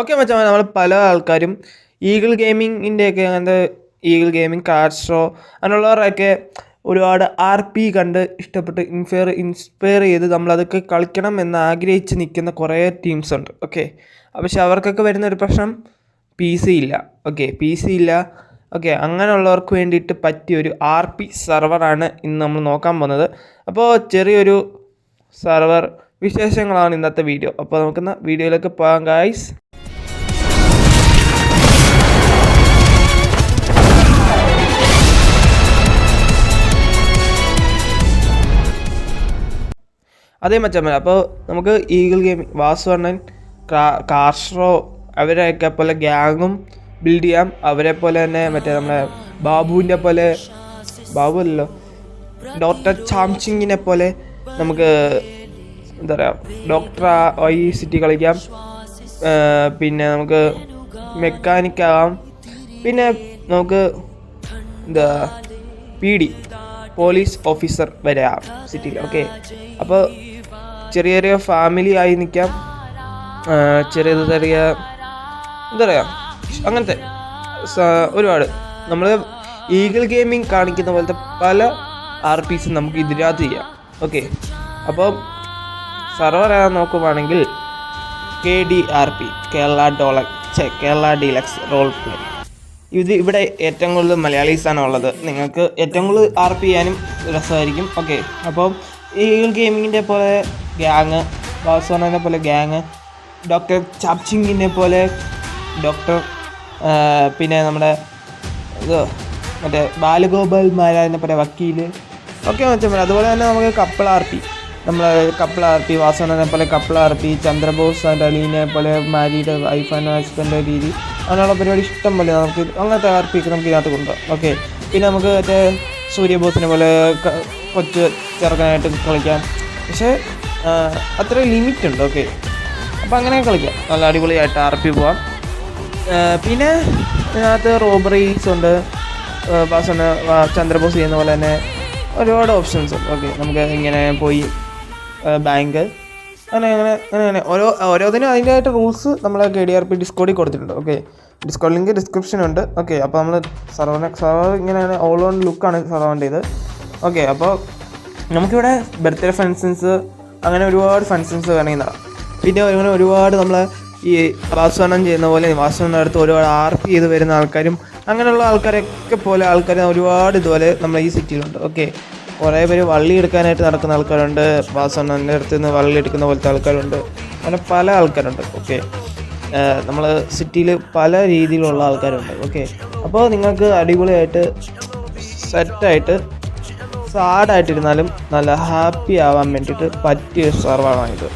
Okay മച്ചാ, നമ്മൾ പല ആൾക്കാരും ഈഗിൾ ഗെയിമിങ്ങിൻ്റെയൊക്കെ അങ്ങനത്തെ ഈഗിൾ ഗെയിമിംഗ്, കാർഡ്സ്ട്രോ അങ്ങനെയുള്ളവരൊക്കെ ഒരുപാട് RP കണ്ട് ഇഷ്ടപ്പെട്ട് ഇൻസ്പയർ ചെയ്ത് നമ്മളതൊക്കെ കളിക്കണം എന്ന് ആഗ്രഹിച്ച് നിൽക്കുന്ന കുറേ ടീംസ് ഉണ്ട്. ഓക്കെ, പക്ഷെ അവർക്കൊക്കെ വരുന്നൊരു പ്രശ്നം PC ഇല്ല. PC ഇല്ല. അങ്ങനെയുള്ളവർക്ക് വേണ്ടിയിട്ട് പറ്റിയൊരു RP സെർവറാണ് ഇന്ന് നമ്മൾ നോക്കാൻ പോകുന്നത്. അപ്പോൾ ചെറിയൊരു സെർവർ വിശേഷങ്ങളാണ് ഇന്നത്തെ വീഡിയോ. അപ്പോൾ നമുക്കിന്ന് വീഡിയോയിലേക്ക് പോകാം ഗായ്സ്. അതേ മച്ചമ്മ, അപ്പോൾ നമുക്ക് ഈഗിൾ ഗെയിമിംഗ്, വാസുവണ്ണൻ, കാർഡ്സ്ട്രോ അവരെയൊക്കെ പോലെ ഗ്യാങ്ങും ബിൽഡ് ചെയ്യാം. അവരെ പോലെ തന്നെ മറ്റേ നമ്മുടെ ബാബുവിൻ്റെ പോലെ, ബാബു അല്ലല്ലോ, ഡോക്ടർ ചാംചിങ്ങിനെ പോലെ നമുക്ക് എന്താ പറയുക, ഡോക്ടർ സിറ്റി കളിക്കാം. പിന്നെ നമുക്ക് മെക്കാനിക്കാവാം. പിന്നെ നമുക്ക് എന്താ PD പോലീസ് ഓഫീസർ വരെ ആവാം സിറ്റിയിൽ. അപ്പോൾ ചെറിയ ചെറിയ ഫാമിലി ആയി നിൽക്കാം. ചെറിയ എന്താ പറയുക, അങ്ങനത്തെ ഒരുപാട് നമ്മൾ ഈഗിൾ ഗെയിമിംഗ് കാണിക്കുന്ന പോലത്തെ പല RPs നമുക്ക് ഇതിനകത്ത് ചെയ്യാം. അപ്പോൾ സെർവർ നോക്കുവാണെങ്കിൽ KDRP, Kerala deluxe role play. ഇവിടെ ഏറ്റവും കൂടുതൽ മലയാളീസാണ് ഉള്ളത്. നിങ്ങൾക്ക് ഏറ്റവും കൂടുതൽ RP ചെയ്യാനും രസമായിരിക്കും. അപ്പോൾ ഈഗിൾ ഗെയിമിങ്ങിൻ്റെ പോലെ ഗ്യാങ്, വാസോണനെ പോലെ ഗ്യാങ്, ഡോക്ടർ ചാപ്ചിങ്ങിനെ പോലെ ഡോക്ടർ, പിന്നെ നമ്മുടെ മറ്റേ ബാലഗോപാൽ മാരാനെ പോലെ വക്കീല്, വെച്ചാൽ അതുപോലെ തന്നെ നമുക്ക് കപ്പിൾ RP, വാസോണനെ പോലെ കപ്പിൾ RP, ചന്ദ്രബോസ് ആൻഡ് അലീനെ പോലെ മാരീഡ് വൈഫ് ആൻഡ് ഹസ്ബൻഡ് രീതി, അങ്ങനെയുള്ള പരിപാടി ഇഷ്ടം പോലെ നമുക്ക് അങ്ങനത്തെ RP ഒക്കെ നമുക്ക് ഇതിനകത്ത് കൊണ്ടുപോകാം. പിന്നെ നമുക്ക് മറ്റേ സൂര്യബോസിനെ പോലെ കൊച്ചു ചെറുക്കനായിട്ട് കളിക്കാം. പക്ഷേ അത്ര ലിമിറ്റ് ഉണ്ട്. അപ്പോൾ അങ്ങനെ കളിക്കാം, നല്ല അടിപൊളിയായിട്ട് RP പോവാം. പിന്നെ ഇതിനകത്ത് റോബറീസ് ഉണ്ട്. ചന്ദ്രബോസ് ചെയ്യുന്ന പോലെ തന്നെ ഒരുപാട് ഓപ്ഷൻസ് ഉണ്ട്. നമുക്ക് ഇങ്ങനെ പോയി ബാങ്ക് അങ്ങനെ ഓരോന്നിനും അതിൻ്റെതായിട്ട് റൂൾസ് നമ്മൾ KDRP ഡിസ്കോഡിൽ കൊടുത്തിട്ടുണ്ട്. ഡിസ്കോഡ് ലിങ്ക് ഡിസ്ക്രിപ്ഷനുണ്ട്. അപ്പോൾ നമ്മൾ സെർവർ ഇങ്ങനെയാണ്, ഓൾ ഓൺ ലുക്കാണ് സെർവറിൻ്റെ ഇത്. അപ്പോൾ നമുക്കിവിടെ ബർത്ത്ഡേ ഫങ്ഷൻസ്, അങ്ങനെ ഒരുപാട് ഫങ്ഷൻസ് വേണമെങ്കിൽ നടാം. പിന്നെ അങ്ങനെ ഒരുപാട് നമ്മൾ ഈ വാസുവണ്ണം ചെയ്യുന്ന പോലെ വാസുവണ്ണൻ്റെ അടുത്ത് ഒരുപാട് RP ചെയ്ത് വരുന്ന ആൾക്കാരും അങ്ങനെയുള്ള ആൾക്കാരൊക്കെ പോലെ ആൾക്കാർ ഒരുപാട് ഇതുപോലെ നമ്മൾ ഈ സിറ്റിയിലുണ്ട്. കുറേ പേര് വള്ളി എടുക്കാനായിട്ട് നടക്കുന്ന ആൾക്കാരുണ്ട്. വാസുവണ്ണൻ്റെ അടുത്ത് നിന്ന് വള്ളി എടുക്കുന്ന പോലത്തെ ആൾക്കാരുണ്ട്. അങ്ങനെ പല ആൾക്കാരുണ്ട്. നമ്മൾ സിറ്റിയിൽ പല രീതിയിലുള്ള ആൾക്കാരുണ്ട്. അപ്പോൾ നിങ്ങൾക്ക് അടിപൊളിയായിട്ട് സെറ്റായിട്ട് സാഡായിട്ടിരുന്നാലും നല്ല ഹാപ്പി ആവാൻ വേണ്ടിയിട്ട് പറ്റിയ സെർവറാണിത്.